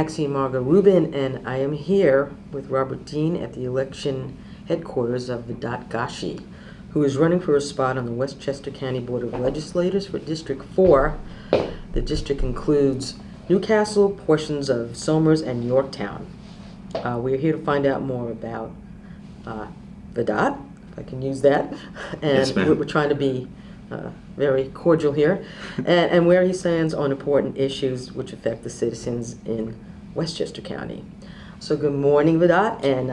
Maxine Margot Rubin, and I am here with Robert Dean at the election headquarters of Vedat Gashi, who is running for a spot on the Westchester County Board of Legislators for District 4. The district includes Newcastle, portions of Somers and Yorktown. We're here to find out more about Vedat, if I can use that, and Yes, ma'am. we're trying to be very cordial here, and where he stands on important issues which affect the citizens in Westchester County. So good morning, Vedat, and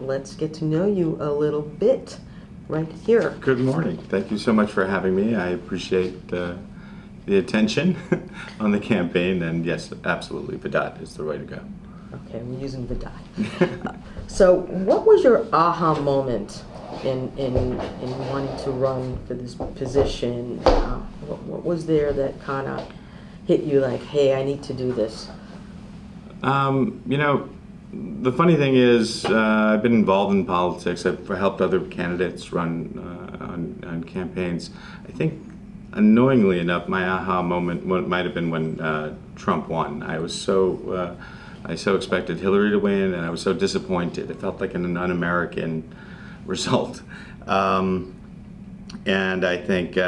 let's get to know you a little bit right here. Good morning. Thank you so much for having me. I appreciate the attention on the campaign, and yes, absolutely, Vedat is the way to go. Okay, we're using Vedat. So what was your aha moment in wanting to run for this position? What was there that kind of hit you like, hey, I need to do this? The funny thing is, I've been involved in politics. I've helped other candidates run on campaigns. I think, annoyingly enough, my aha moment might have been when Trump won. I so expected Hillary to win, and I was so disappointed. It felt like an un-American result. And I think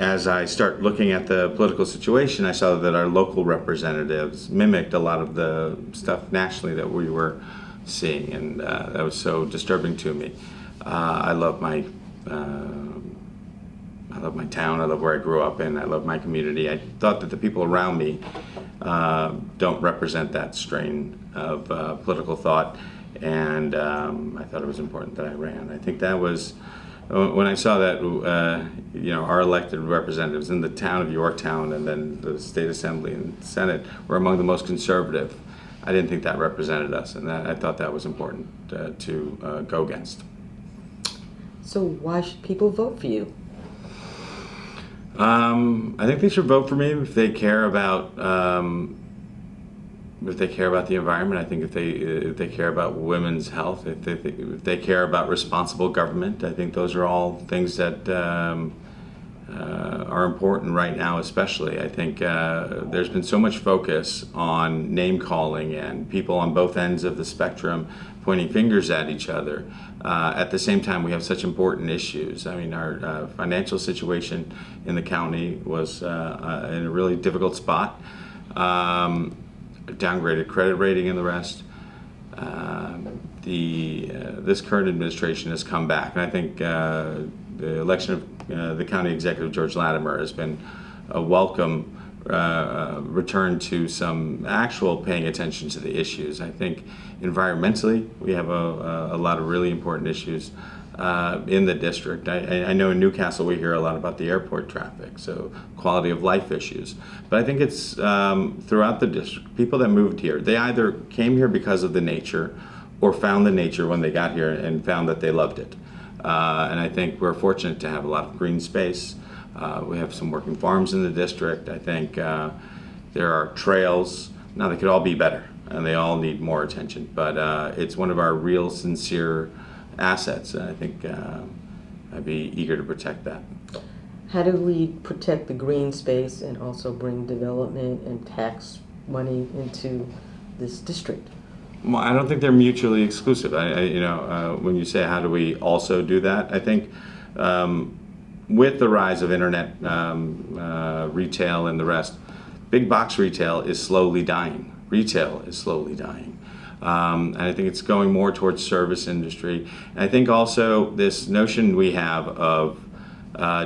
as I start looking at the political situation, I saw that our local representatives mimicked a lot of the stuff nationally that we were seeing, and that was so disturbing to me. I love my town. I love where I grew up in. I love my community. I thought that the people around me don't represent that strain of political thought, and I thought it was important that I ran. I think that was when I saw that our elected representatives in the town of Yorktown and then the state assembly and Senate were among the most conservative. I didn't think that represented us, and I thought that was important to go against. So why should people vote for you? I think they should vote for me if they care about the environment. I think if they care about women's health, if they care about responsible government. I think those are all things that are important right now. Especially, I think there's been so much focus on name calling and people on both ends of the spectrum pointing fingers at each other. At the same time, we have such important issues. I mean, our financial situation in the county was in a really difficult spot. Downgraded credit rating and the rest. This current administration has come back, and I think the election of the county executive, George Latimer, has been a welcome return to some actual paying attention to the issues. I think environmentally, we have a lot of really important issues in the district. I know in Newcastle we hear a lot about the airport traffic, so quality of life issues. But I think it's throughout the district, people that moved here, they either came here because of the nature or found the nature when they got here and found that they loved it. And I think we're fortunate to have a lot of green space. We have some working farms in the district. I think there are trails. Now, they could all be better, and they all need more attention. But it's one of our real, sincere assets, and I think I'd be eager to protect that. How do we protect the green space and also bring development and tax money into this district? Well, I don't think they're mutually exclusive. When you say how do we also do that, I think with the rise of internet retail and the rest, big box retail is slowly dying. Retail is slowly dying. And I think it's going more towards service industry. And I think also this notion we have of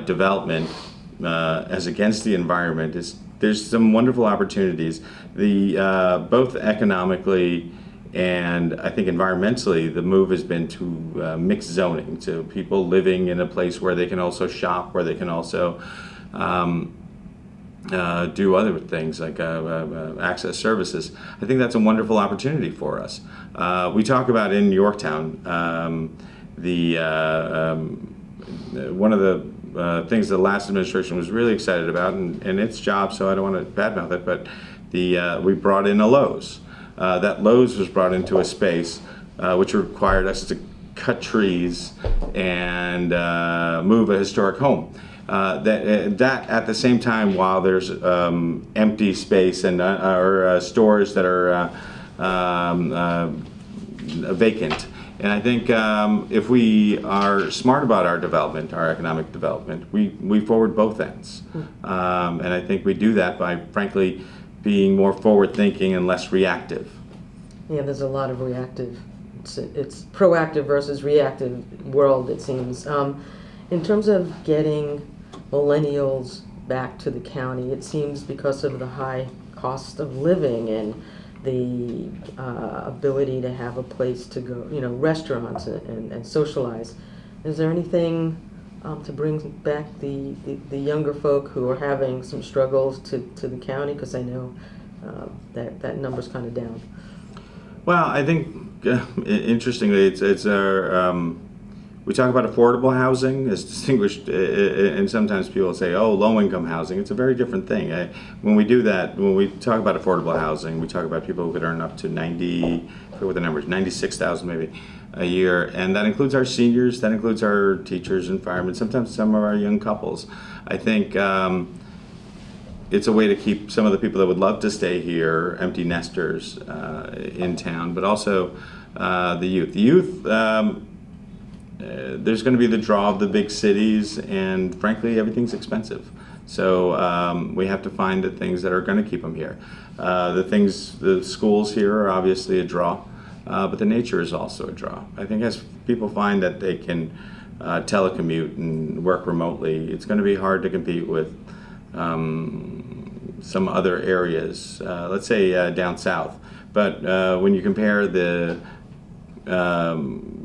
development as against the environment there's some wonderful opportunities. Both economically and I think environmentally, the move has been to mixed zoning, to people living in a place where they can also shop, where they can also do other things like access services. I think that's a wonderful opportunity for us. We talk about in Yorktown, one of the things the last administration was really excited about, and its job, so I don't want to badmouth it, but we brought in a Lowe's. That Lowe's was brought into a space which required us to cut trees and move a historic home. that at the same time, while there's empty space and or stores that are vacant. And I think if we are smart about our development, our economic development, we forward both ends. And I think we do that by, frankly, being more forward-thinking and less reactive. Yeah, there's a lot of reactive. It's proactive versus reactive world, it seems. In terms of getting millennials back to the county, it seems because of the high cost of living and the ability to have a place to go, restaurants and socialize. Is there anything to bring back the younger folk who are having some struggles to the county? Because I know that number's kind of down. Well, I think interestingly, it's our we talk about affordable housing as distinguished, and sometimes people say, "Oh, low-income housing." It's a very different thing. When we do that, when we talk about affordable housing, we talk about people who could earn up to I forget what the number is, 96,000 maybe a year, and that includes our seniors, that includes our teachers and firemen, sometimes some of our young couples. I think it's a way to keep some of the people that would love to stay here, empty nesters, in town, but also the youth. The youth. There's going to be the draw of the big cities, and frankly, everything's expensive. So we have to find the things that are going to keep them here. The schools here are obviously a draw, but the nature is also a draw. I think as people find that they can telecommute and work remotely, it's going to be hard to compete with some other areas, let's say down south. But when you compare the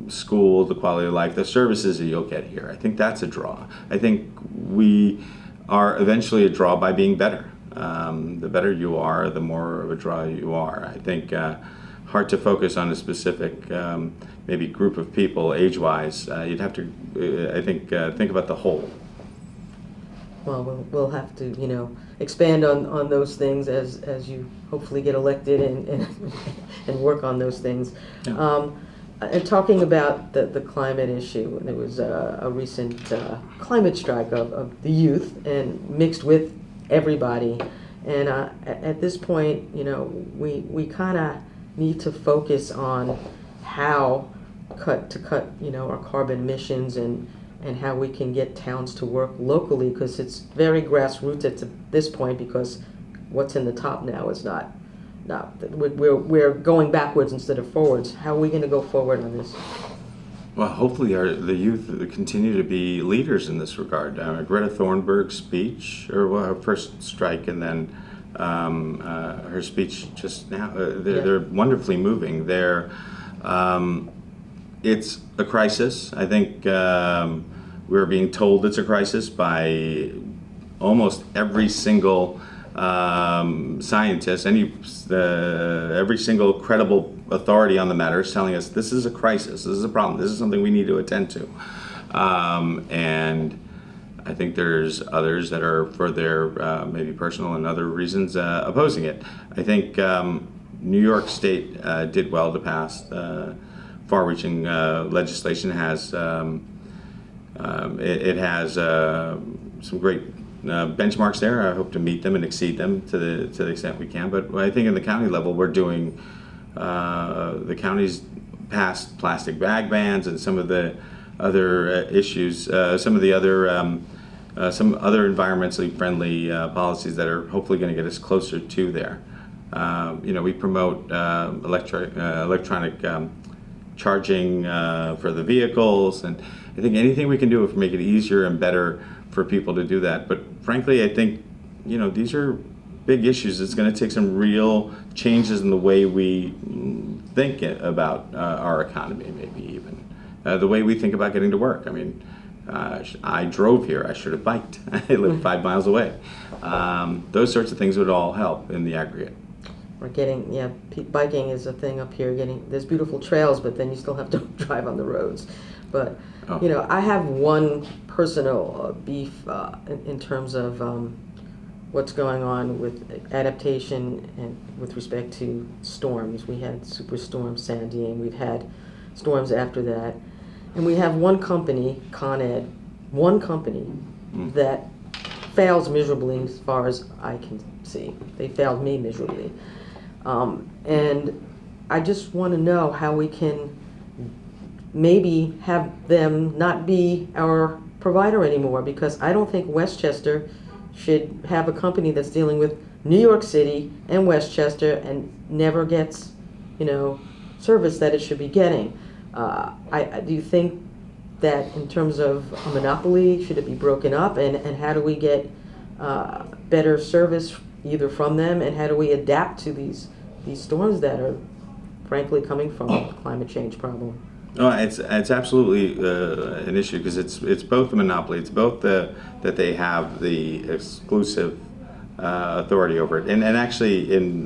school, the quality of life, the services that you'll get here, I think that's a draw. I think we are eventually a draw by being better. The better you are, the more of a draw you are. I think hard to focus on a specific maybe group of people age-wise. You'd have to, I think about the whole. Well, we'll have to, expand on those things as you hopefully get elected and work on those things. Yeah. And talking about the climate issue, there was a recent climate strike of the youth and mixed with everybody. And at this point, we kind of need to focus on how cut our carbon emissions and how we can get towns to work locally, because it's very grassroots at this point, because what's in the top now is not. We're going backwards instead of forwards. How are we going to go forward on this? Well, hopefully the youth continue to be leaders in this regard. Greta Thunberg's speech, or her first strike, and then her speech just now, they're wonderfully moving. It's a crisis. I think we're being told it's a crisis by almost every single scientist, every single credible authority on the matter is telling us this is a crisis, this is a problem, this is something we need to attend to. And I think there's others that are, for their maybe personal and other reasons, opposing it. I think New York State did well to pass far-reaching legislation. It has some great benchmarks there. I hope to meet them and exceed them to the extent we can. But I think in the county level, we're doing the county's passed plastic bag bans and some of the other issues, some other environmentally friendly policies that are hopefully going to get us closer to there. We promote electronic charging for the vehicles, and I think anything we can do to make it easier and better for people to do that. But frankly, I think these are big issues. It's going to take some real changes in the way we think about our economy, maybe even the way we think about getting to work. I mean, I drove here. I should have biked. I live 5 miles away. Those sorts of things would all help in the aggregate. We're biking is a thing up here. There's beautiful trails, but then you still have to drive on the roads. But I have one personal beef in terms of what's going on with adaptation and with respect to storms. We had Superstorm Sandy, and we've had storms after that. And we have one company, Con Ed, that fails miserably as far as I can see. They failed me miserably. And I just want to know how we can maybe have them not be our provider anymore, because I don't think Westchester should have a company that's dealing with New York City and Westchester and never gets, service that it should be getting. Do you think that in terms of a monopoly, should it be broken up, and how do we get better service either from them, and how do we adapt to these storms that are frankly coming from the climate change problem? No, it's absolutely an issue, because it's both a monopoly. It's both that they have the exclusive authority over it, and actually in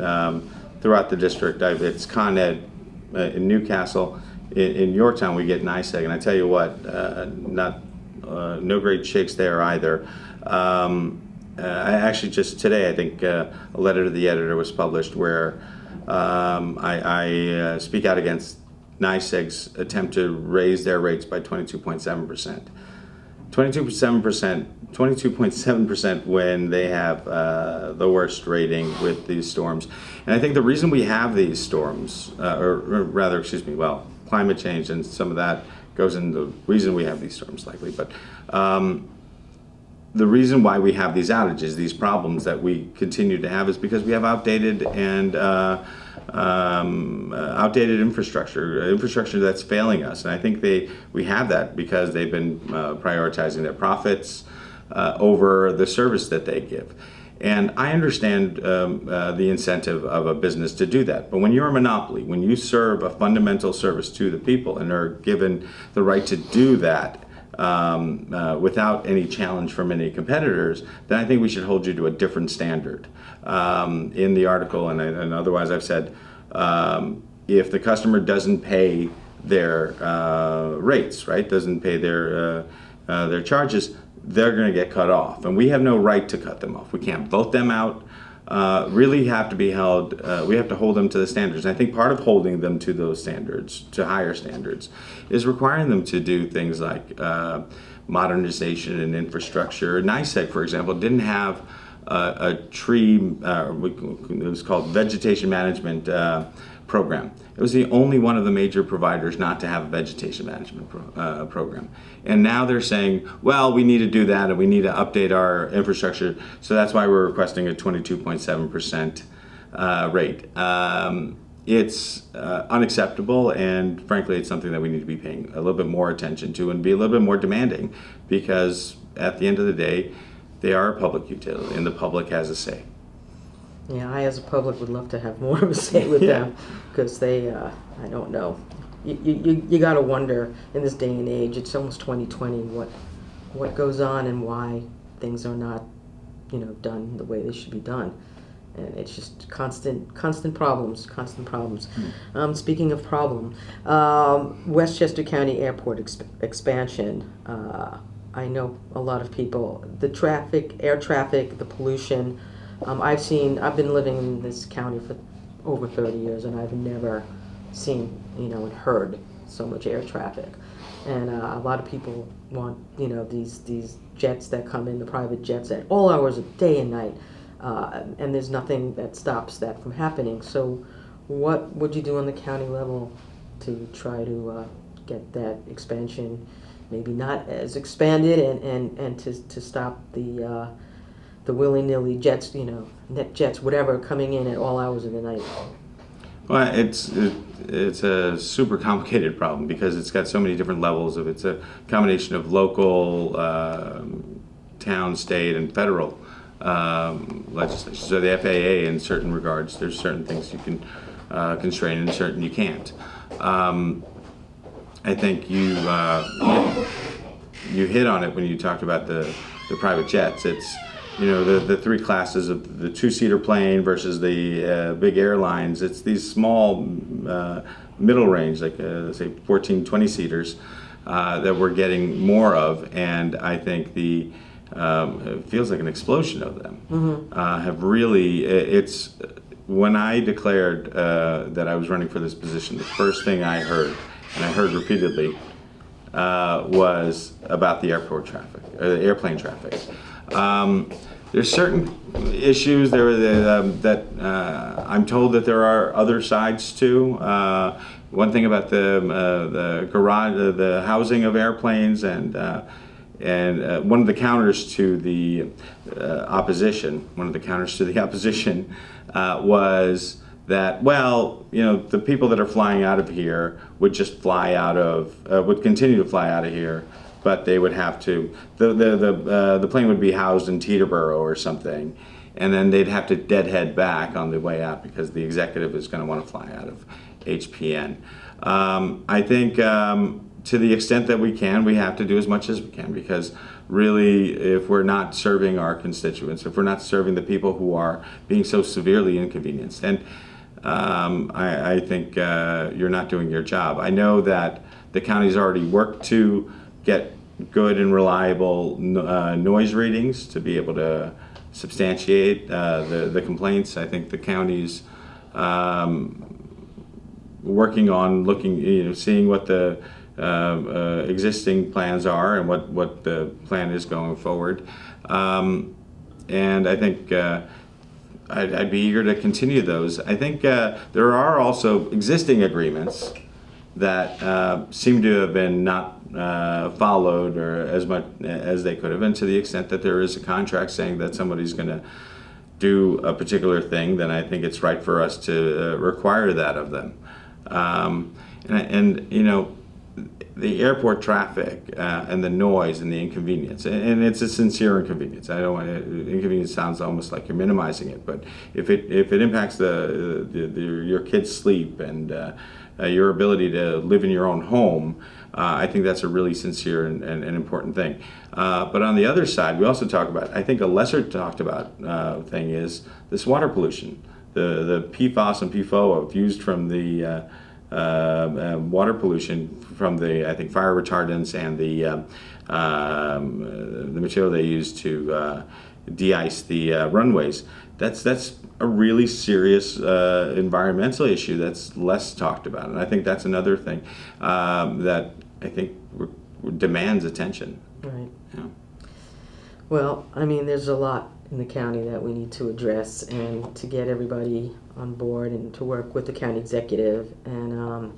throughout the district, it's Con Ed in Newcastle. In Yorktown, we get NICEAG, and I tell you what, no great shakes there either. I actually just today, I think a letter to the editor was published where I speak out against NICEAG's attempt to raise their rates by 22.7%. 22.7% when they have the worst rating with these storms. And I think the reason we have these storms, or rather, excuse me, climate change and some of that goes in the reason we have these storms likely, but the reason why we have these outages, these problems that we continue to have, is because we have outdated infrastructure that's failing us. And I think we have that because they've been prioritizing their profits over the service that they give. And I understand the incentive of a business to do that. But when you're a monopoly, when you serve a fundamental service to the people and are given the right to do that without any challenge from any competitors, then I think we should hold you to a different standard. In the article, and otherwise I've said, if the customer doesn't pay their rates, right, doesn't pay their charges, they're going to get cut off, and we have no right to cut them off. We can't vote them out. Really have to be held. We have to hold them to the standards. And I think part of holding them to those standards, to higher standards, is requiring them to do things like modernization and infrastructure. NICEAG, for example, didn't have a tree. It was called vegetation management program. It was the only one of the major providers not to have a vegetation management program. And now they're saying, well, we need to do that and we need to update our infrastructure. So that's why we're requesting a 22.7% rate. It's unacceptable, and frankly, it's something that we need to be paying a little bit more attention to and be a little bit more demanding, because at the end of the day, they are a public utility and the public has a say. Yeah, I as a public would love to have more of a say with them, because they, I don't know. You got to wonder in this day and age, it's almost 2020, what goes on and why things are not, done the way they should be done. And it's just constant problems. Speaking of problem, Westchester County Airport Expansion. I know a lot of people, the traffic, air traffic, the pollution. I've been living in this county for over 30 years, and I've never seen, and heard so much air traffic. And a lot of people want, these jets that come in, the private jets at all hours of day and night. And there's nothing that stops that from happening. So what would you do on the county level to try to get that expansion maybe not as expanded, and to stop the willy-nilly jets, net jets, whatever, coming in at all hours of the night? Well, it's a super complicated problem because it's got so many different levels of. It's a combination of local, town, state, and federal legislation. So the FAA, in certain regards, there's certain things you can constrain and certain you can't. I think you hit on it when you talked about the private jets. It's the three classes of the two-seater plane versus the big airlines. It's these small middle range, like say 14, 20 seaters that we're getting more of, and I think it feels like an explosion of them. Have really, it's when I declared that I was running for this position, the first thing I heard, and I heard repeatedly, was about the airport traffic, or the airplane traffic. There's certain issues there that I'm told that there are other sides to. One thing about the garage, the housing of airplanes, and one of the counters to the opposition. One of the counters to the opposition was that, well, the people that are flying out of here would just fly out of, would continue to fly out of here, but they would have to, the plane would be housed in Teterboro or something, and then they'd have to deadhead back on the way out because the executive is going to want to fly out of HPN. I think to the extent that we can, we have to do as much as we can, because really, if we're not serving our constituents, if we're not serving the people who are being so severely inconvenienced, and I think you're not doing your job. I know that the county's already worked to get good and reliable noise readings to be able to substantiate the complaints. I think the county's working on looking, seeing what the existing plans are and what the plan is going forward. And I think I'd be eager to continue those. I think there are also existing agreements that seem to have been not followed or as much as they could have, and to the extent that there is a contract saying that somebody's going to do a particular thing, then I think it's right for us to require that of them. The airport traffic and the noise and the inconvenience, and it's a sincere inconvenience. I don't want inconvenience sounds almost like you're minimizing it, but if it impacts your kids' sleep and your ability to live in your own home, I think that's a really sincere and important thing. But on the other side, we also talk about, I think a lesser talked about thing is this water pollution, the PFAS and PFOA used from the water pollution from the, I think, fire retardants and the material they use to de-ice the runways. That's a really serious environmental issue that's less talked about, and I think that's another thing that I think demands attention. Right. Yeah. Well, I mean, there's a lot in the county that we need to address, and to get everybody on board and to work with the county executive. And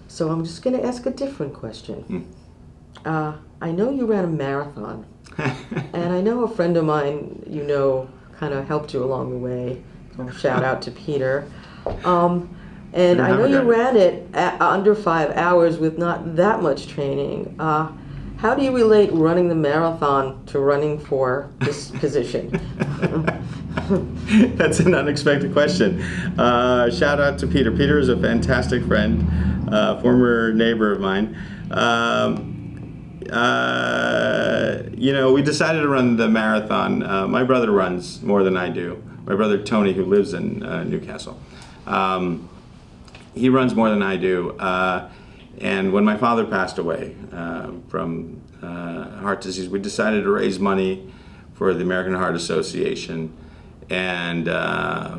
so I'm just going to ask a different question. I know you ran a marathon, and I know a friend of mine, kind of helped you along the way. Shout out to Peter. And I know you ran it under 5 hours with not that much training. How do you relate running the marathon to running for this position? That's an unexpected question. Shout out to Peter. Peter is a fantastic friend, former neighbor of mine. We decided to run the marathon. My brother runs more than I do. My brother Tony, who lives in Newcastle. He runs more than I do. And when my father passed away from heart disease, we decided to raise money for the American Heart Association, and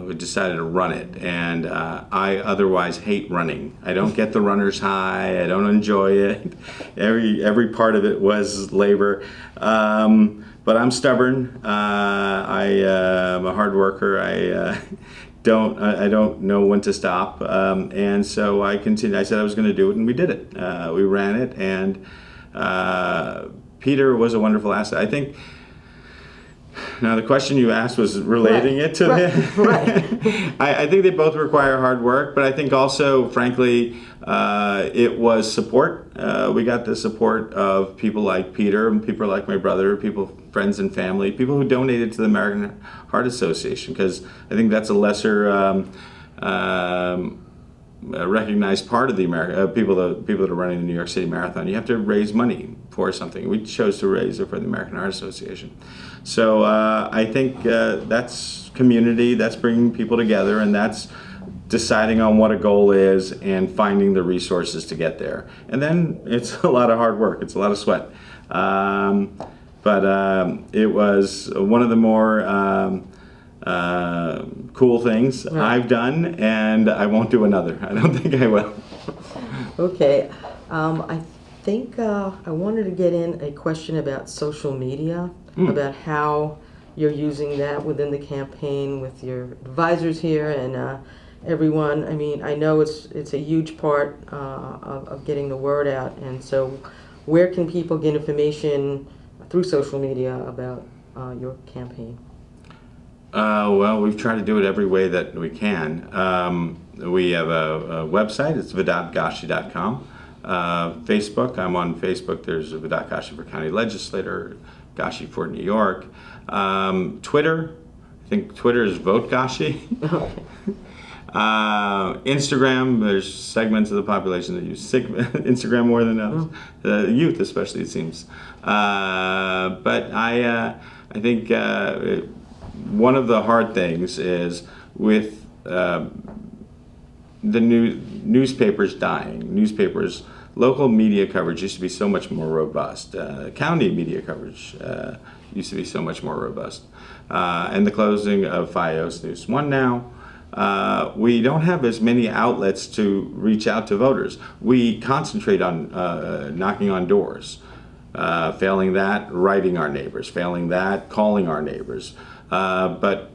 we decided to run it. And I otherwise hate running. I don't get the runner's high. I don't enjoy it. Every part of it was labor. But I'm stubborn. I am a hard worker. I don't know when to stop, and so I continued. I said I was going to do it, and we did it. We ran it, and Peter was a wonderful asset. I think. Now the question you asked was relating it to them. Right. I think they both require hard work, but I think also, frankly, it was support. We got the support of people like Peter and people like my brother, friends and family, people who donated to the American Heart Association, because I think that's a lesser recognized part of the people that are running the New York City Marathon. You have to raise money for something. We chose to raise it for the American Heart Association. So I think that's community, that's bringing people together, and that's deciding on what a goal is and finding the resources to get there. And then it's a lot of hard work. It's a lot of sweat. But it was one of the more cool things I've done, and I won't do another. I don't think I will. Okay. I think I wanted to get in a question about social media, about how you're using that within the campaign with your advisors here and everyone. I mean, I know it's a huge part of getting the word out, and so where can people get information through social media about your campaign? Well, we've tried to do it every way that we can. We have a website. It's vedatgashi.com. Facebook. I'm on Facebook. There's a Vedat Gashi for County Legislator, Gashi for New York. Twitter. I think Twitter is Vote Gashi. Instagram. There's segments of the population that use Instagram more than others. The youth, especially, it seems. But I think one of the hard things is with the newspapers dying. Newspapers, local media coverage used to be so much more robust. County media coverage used to be so much more robust. And the closing of FiOS News 1 now, we don't have as many outlets to reach out to voters. We concentrate on knocking on doors. Failing that, writing our neighbors. Failing that, calling our neighbors. But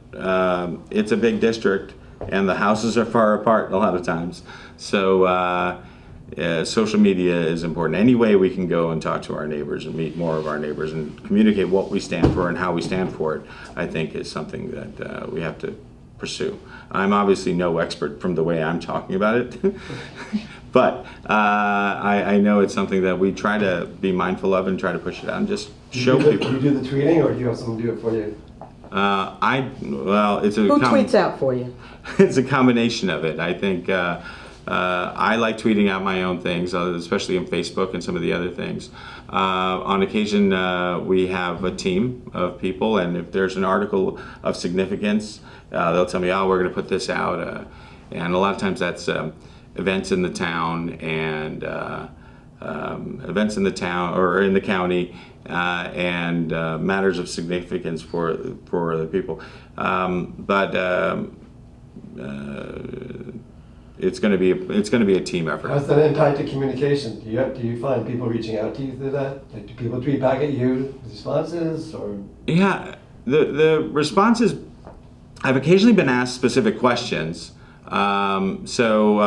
it's a big district, and the houses are far apart a lot of times. So social media is important. Any way we can go and talk to our neighbors and meet more of our neighbors and communicate what we stand for and how we stand for it, I think is something that we have to pursue. I'm obviously no expert from the way I'm talking about it, but I know it's something that we try to be mindful of and try to push it out and just show people. Do you do the tweeting, or do you have someone do it for you? It's a Who tweets out for you? It's a combination of it. I think I like tweeting out my own things, especially on Facebook and some of the other things. On occasion, we have a team of people, and if there's an article of significance, they'll tell me, "Oh, we're going to put this out," and a lot of times that's events in the town and events in the town or in the county. And matters of significance for the people, but it's going to be a team effort. How's that impact to communication? Do you find people reaching out to you through that? Like, do people tweet back at you with responses, or? Yeah, the responses. I've occasionally been asked specific questions. So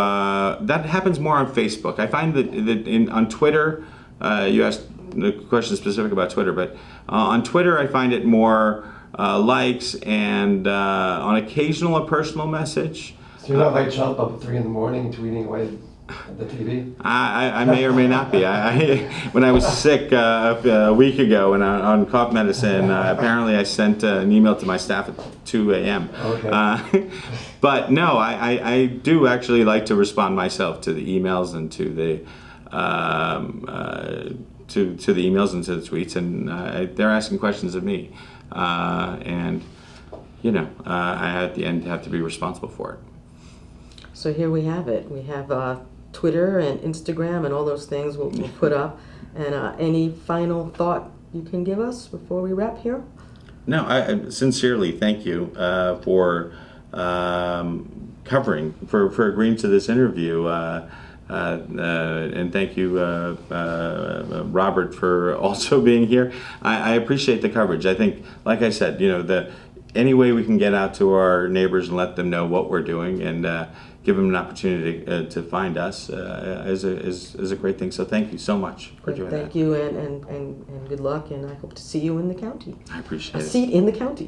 that happens more on Facebook. I find that on Twitter, you asked the question is specific about Twitter, but on Twitter I find it more likes and on occasional a personal message. So you're not like Trump up at 3 a.m. tweeting away at the TV? I may or may not be. When I was sick a week ago and on cough medicine, apparently I sent an email to my staff at 2 a.m. Okay. But no, I do actually like to respond myself to the emails and to the to the emails and to the tweets, and they're asking questions of me, and I at the end have to be responsible for it. So here we have it. We have Twitter and Instagram and all those things we'll put up. And any final thought you can give us before we wrap here? No, I sincerely thank you for covering, for agreeing to this interview. And thank you, Robert, for also being here. I appreciate the coverage. I think, like I said, any way we can get out to our neighbors and let them know what we're doing and give them an opportunity to find us is a great thing. So thank you so much for doing that. Thank you, and good luck, and I hope to see you in the county. I appreciate it. A seat in the county.